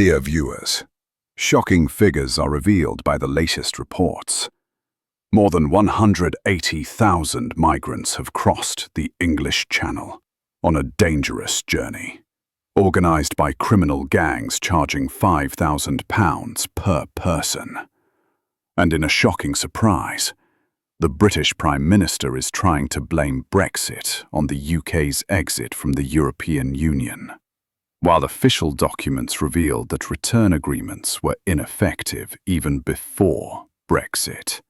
Dear viewers, shocking figures are revealed by the latest reports. More than 180,000 migrants have crossed the English Channel on a dangerous journey, organised by criminal gangs charging £5,000 per person. And in a shocking surprise, the British Prime Minister is trying to blame Brexit on the UK's exit from the European Union, while official documents revealed that return agreements were ineffective even before Brexit.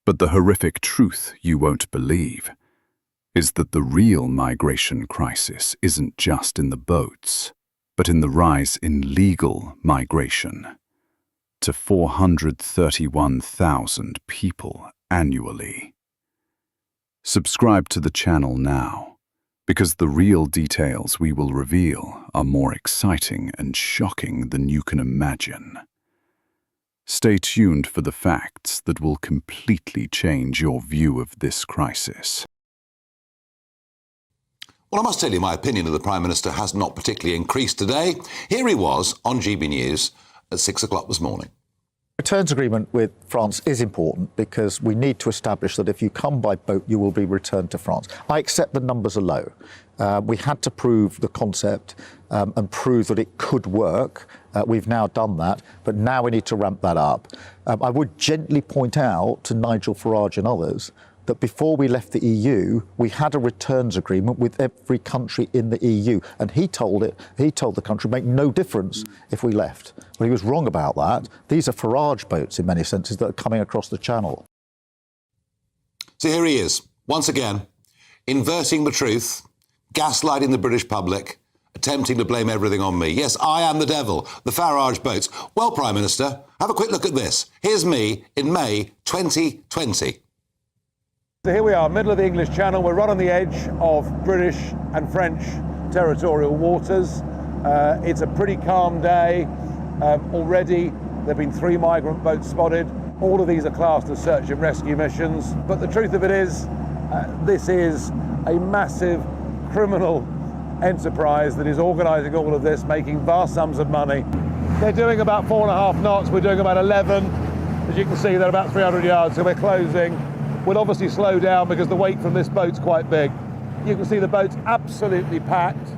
But the horrific truth you won't believe is that the real migration crisis isn't just in the boats, but in the rise in legal migration to 431,000 people annually. Subscribe to the channel now, because the real details we will reveal are more exciting and shocking than you can imagine. Stay tuned for the facts that will completely change your view of this crisis. Well, I must tell you, my opinion of the Prime Minister has not particularly increased today. Here he was on GB News at 6 o'clock this morning. Returns agreement with France is important because we need to establish that if you come by boat, you will be returned to France. I accept the numbers are low. We had to prove the concept and prove that it could work. We've now done that, but now we need to ramp that up. I would gently point out to Nigel Farage and others that before we left the EU, we had a returns agreement with every country in the EU. And he told the country, make no difference if we left. Well, he was wrong about that. These are Farage boats in many senses that are coming across the channel. So here he is, once again, inverting the truth, gaslighting the British public, attempting to blame everything on me. Yes, I am the devil, the Farage boats. Well, Prime Minister, have a quick look at this. Here's me in May 2020. So here we are, middle of the English Channel. We're right on the edge of British and French territorial waters. It's a pretty calm day. Already there have been 3 migrant boats spotted. All of these are classed as search and rescue missions. But the truth of it is, this is a massive criminal enterprise that is organising all of this, making vast sums of money. They're doing about 4.5 knots. We're doing about 11. As you can see, they're about 300 yards, so we're closing. We'll obviously slow down because the weight from this boat's quite big. You can see the boat's absolutely packed,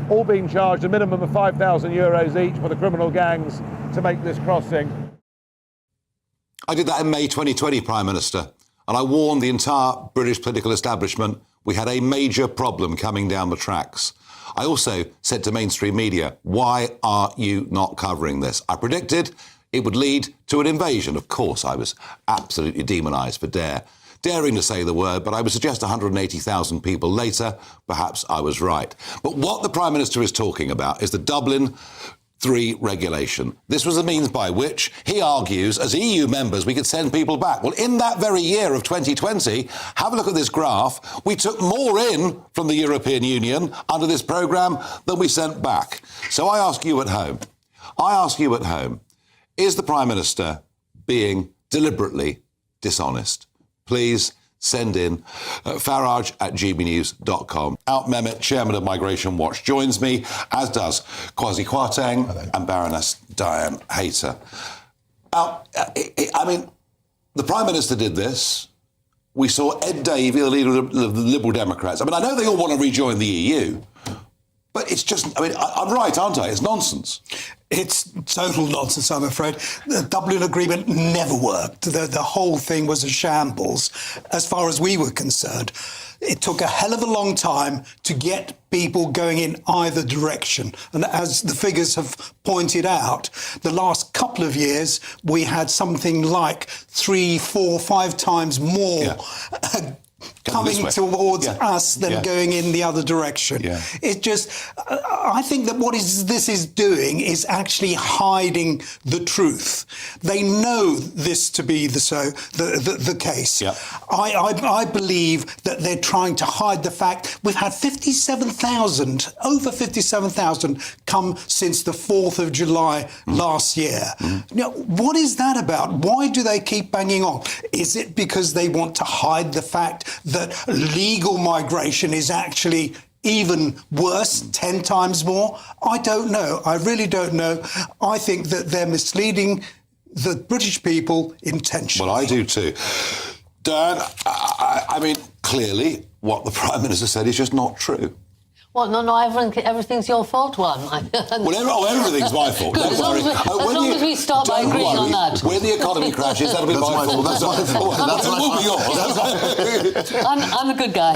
all being charged a minimum of €5,000 each for the criminal gangs to make this crossing. I did that in May 2020, Prime Minister, and I warned the entire British political establishment we had a major problem coming down the tracks. I also said to mainstream media, why are you not covering this? I predicted it would lead to an invasion. Of course, I was absolutely demonised for daring to say the word, but I would suggest 180,000 people later, perhaps I was right. But what the Prime Minister is talking about is the Dublin Regulation. This was the means by which, he argues, as EU members, we could send people back. Well, in that very year of 2020, have a look at this graph, we took more in from the European Union under this programme than we sent back. So I ask you at home, is the Prime Minister being deliberately dishonest? Please send in farage@gbnews.com. Out Mehmet, chairman of Migration Watch, joins me, as does Kwasi Kwarteng and Baroness Diane Hayter. I mean, the Prime Minister did this. We saw Ed Davey, the leader of the Liberal Democrats. I mean, I know they all want to rejoin the EU, but it's just, I mean, I'm right, aren't I? It's nonsense. It's total nonsense, I'm afraid. The Dublin Agreement never worked. The whole thing was a shambles, as far as we were concerned. It took a hell of a long time to get people going in either direction. And as the figures have pointed out, the last couple of years, we had something like 3, 4, 5 times more coming towards us than going in the other direction. It just, I think that this is doing is actually hiding the truth. They know this to be the case. I believe that they're trying to hide the fact we've had over 57,000 come since the 4th of July last year. Now, what is that about? Why do they keep banging on? Is it because they want to hide the fact that legal migration is actually even worse, 10 times more? I don't know. I really don't know. I think that they're misleading the British people intentionally. Well, I do too. Dan, I mean, clearly what the Prime Minister said is just not true. Well, no, everything's your fault, one. Well, everything's my fault. Good, as long as we start by agreeing on that. When the economy crashes, that'll be my fault. That's my fault. That will be yours. I'm a good guy.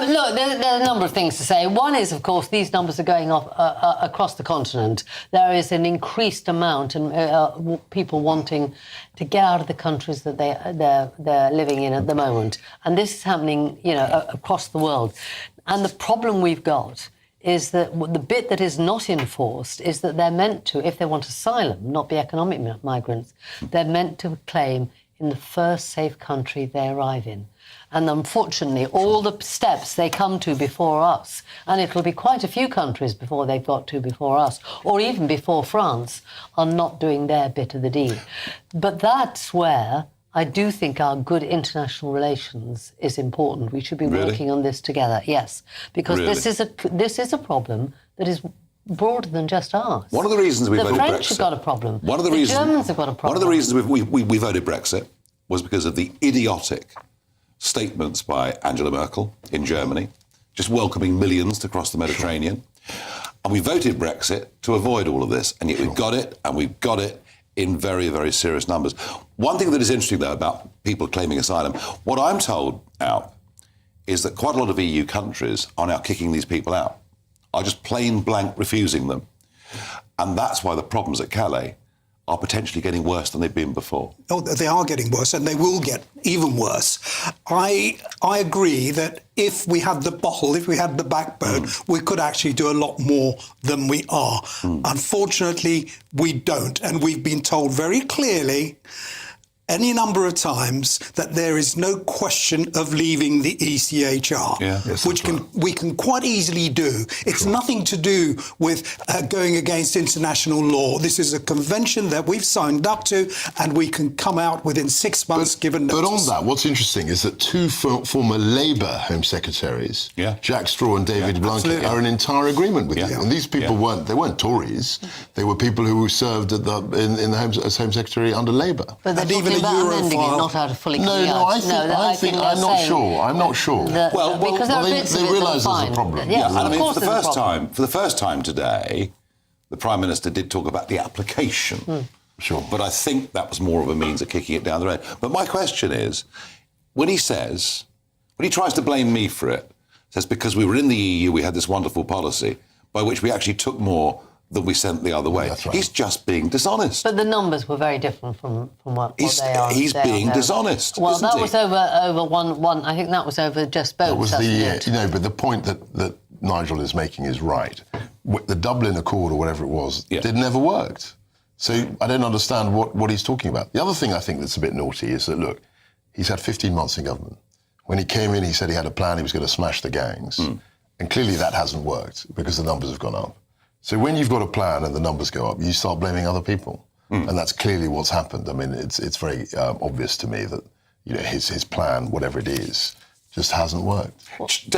Look, there are a number of things to say. One is, of course, these numbers are going up across the continent. There is an increased amount and people wanting to get out of the countries that they're living in at the moment, and this is happening, across the world. And the problem we've got is that the bit that is not enforced is that they're meant to, if they want asylum, not be economic migrants, they're meant to claim in the first safe country they arrive in. And unfortunately, all the steps they come to before us, and it'll be quite a few countries before they've got to before us, or even before France, are not doing their bit of the deal. But that's where I do think our good international relations is important. We should be working on this together, yes, because this is a problem that is broader than just ours. One of the reasons we voted Brexit. The French have got a problem. The Germans have got a problem. One of the reasons we voted Brexit was because of the idiotic statements by Angela Merkel in Germany, just welcoming millions to cross the Mediterranean. And we voted Brexit to avoid all of this, and yet we've got it, and we've got it in very, very serious numbers. One thing that is interesting, though, about people claiming asylum, what I'm told now is that quite a lot of EU countries are now kicking these people out, are just plain blank refusing them. And that's why the problems at Calais are potentially getting worse than they've been before. Oh, they are getting worse, and they will get even worse. I agree that if we had the bottle, if we had the backbone, we could actually do a lot more than we are. Unfortunately, we don't, and we've been told very clearly any number of times that there is no question of leaving the ECHR, which we can quite easily do. It's nothing to do with going against international law. This is a convention that we've signed up to, and we can come out within 6 months given notice. But on that, what's interesting is that two former Labour Home Secretaries, Jack Straw and David Blunkett, are in entire agreement with you. And these people weren't Tories. They were people who served at in the Home, as Home Secretary under Labour. But they're talking about amending it, not how to fully carry out. I'm not sure. Because there are bits of it that are fine. They realise there's a problem. Yeah, I mean, for the first time today, the Prime Minister did talk about the application. Sure. But I think that was more of a means of kicking it down the road. But my question is, when he tries to blame me for it, says because we were in the EU, we had this wonderful policy by which we actually took more than we sent the other way. That's right. He's just being dishonest. But the numbers were very different from what they are. He's being dishonest. Well, isn't that he? was over one. I think that was over just boats. That was but the point that Nigel is making is right. The Dublin Accord or whatever it was never worked. So I don't understand what he's talking about. The other thing I think that's a bit naughty is that, look, he's had 15 months in government. When he came in, he said he had a plan, he was going to smash the gangs. And clearly that hasn't worked because the numbers have gone up. So when you've got a plan and the numbers go up, you start blaming other people. And that's clearly what's happened. I mean, it's very obvious to me that his plan, whatever it is, just hasn't worked. Well, he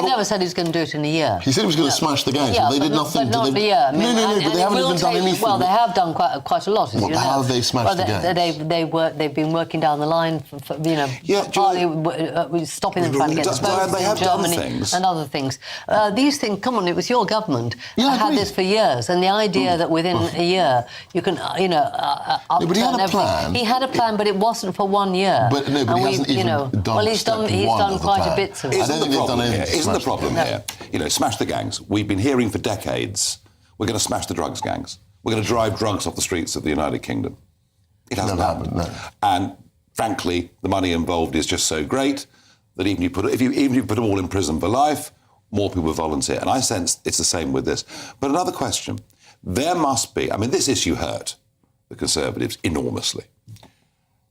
never said he was going to do it in a year. He said he was going to smash the gangs, but they did nothing. But not a year. No, but they haven't even done anything. Well, they have done quite a lot, as you know. How have they smashed the gangs? They've been working down the line, partly stopping them trying to get disposed in Germany and other things. These things, come on, it was your government that had this for years, and the idea that within a year you can, but he had a plan. He had a plan, but it wasn't for 1 year. But he hasn't even done. Well, he's done quite a bit of it. Isn't the problem here? Smash the gangs. We've been hearing for decades, we're going to smash the drugs gangs. We're going to drive drunks off the streets of the United Kingdom. It hasn't happened. No. And frankly, the money involved is just so great that even if you put them all in prison for life, more people volunteer. And I sense it's the same with this. But another question. There must be, this issue hurt the Conservatives enormously.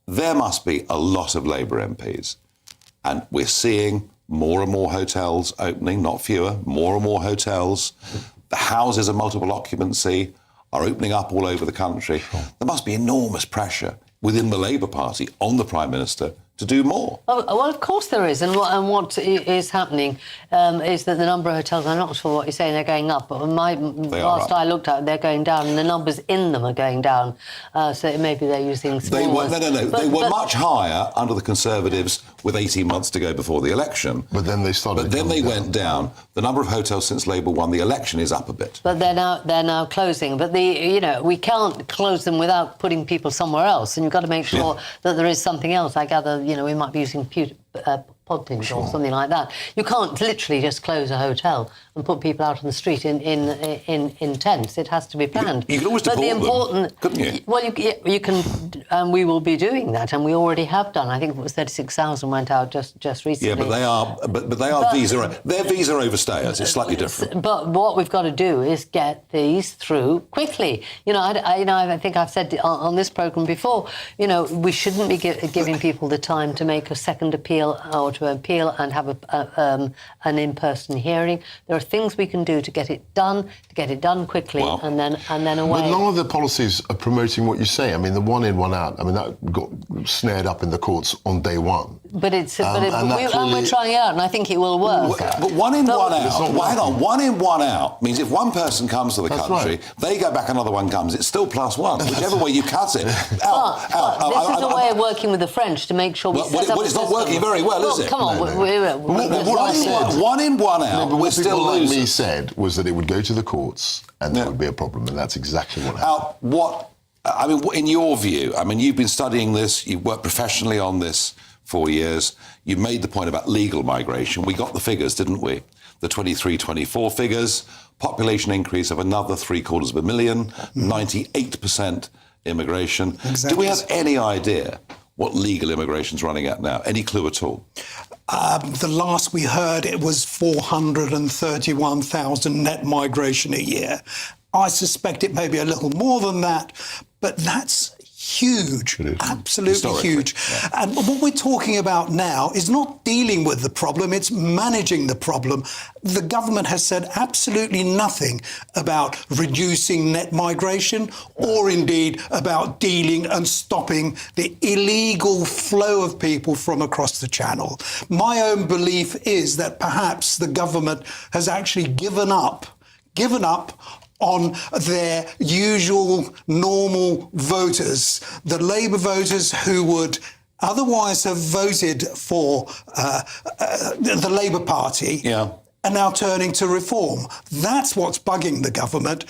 There must be a lot of Labour MPs. And we're seeing more and more hotels opening, not fewer, more and more hotels. The houses of multiple occupancy are opening up all over the country. There must be enormous pressure within the Labour Party on the Prime Minister to do more. Oh, well, of course there is. And what is happening is that the number of hotels, I'm not sure what you're saying, they're going up, but last I looked at, they're going down, and the numbers in them are going down. So maybe they're using smaller... They were much higher under the Conservatives with 18 months to go before the election. But then they started. But then they went down. The number of hotels since Labour won the election is up a bit. But they're now closing. But we can't close them without putting people somewhere else, and you've got to make sure that there is something else. I gather, we might be using pod things or something like that. You can't literally just close a hotel and put people out on the street in tents. It has to be planned. You can always deport them, couldn't you? Well, you can, and we will be doing that, and we already have done. I think it was 36,000 went out just recently. Yeah, but they are they're visa overstayers. It's slightly different. But what we've got to do is get these through quickly. I think I've said on this programme before, we shouldn't be giving people the time to make a second appeal or to appeal and have an in-person hearing. There are things we can do to get it done quickly, and then away. But none of the policies are promoting what you say. I mean, the one in, one out. I mean, that got snared up in the courts on day one. But we're trying it out, and I think it will work. But one in, one out. Hang on, one in, one out means if one person comes to the country, they go back, another one comes. It's still +1, whichever way you cut it. This is a way of working with the French to make sure we set up. Well, it's not working very well, is it? Come on, one in, one out. No, we're still losing. What people like me said was that it would go to the courts, and that would be a problem, and that's exactly what happened. In your view, you've been studying this, you've worked professionally on this 4 years. You made the point about legal migration. We got the figures, didn't we? The 23-24 figures, population increase of another 750,000, 98% immigration. Exactly. Do we have any idea what legal immigration's running at now? Any clue at all? The last we heard, it was 431,000 net migration a year. I suspect it may be a little more than that, but that's huge, absolutely huge. Yeah. And what we're talking about now is not dealing with the problem, it's managing the problem. The government has said absolutely nothing about reducing net migration or indeed about dealing and stopping the illegal flow of people from across the Channel. My own belief is that perhaps the government has actually given up on their usual normal voters, the Labour voters who would otherwise have voted for the Labour Party, are now turning to reform. That's what's bugging the government.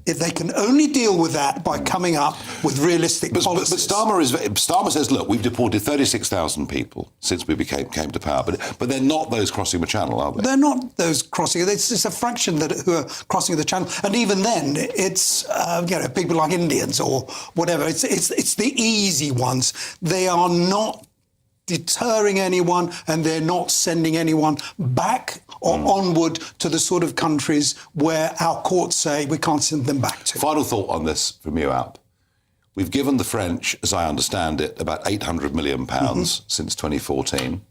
If they can only deal with that by coming up with realistic policies. But Starmer says, look, we've deported 36,000 people since we came to power, but they're not those crossing the Channel, are they? They're not those crossing. It's a fraction who are crossing the Channel, and even then, it's people like Indians or whatever. It's the easy ones. They are not deterring anyone, and they're not sending anyone back or onward to the sort of countries where our courts say we can't send them back to. Final thought on this from you, Alp. We've given the French, as I understand it, about £800 million since 2014.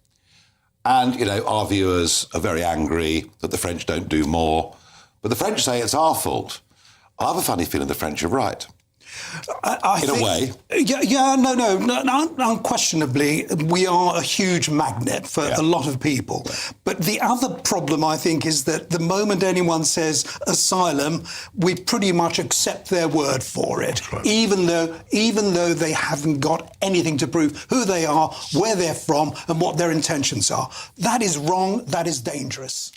And, our viewers are very angry that the French don't do more. But the French say it's our fault. I have a funny feeling the French are right. In a way. No. Unquestionably, we are a huge magnet for a lot of people. Yeah. But the other problem, I think, is that the moment anyone says asylum, we pretty much accept their word for it, right. even though they haven't got anything to prove who they are, where they're from, and what their intentions are. That is wrong. That is dangerous.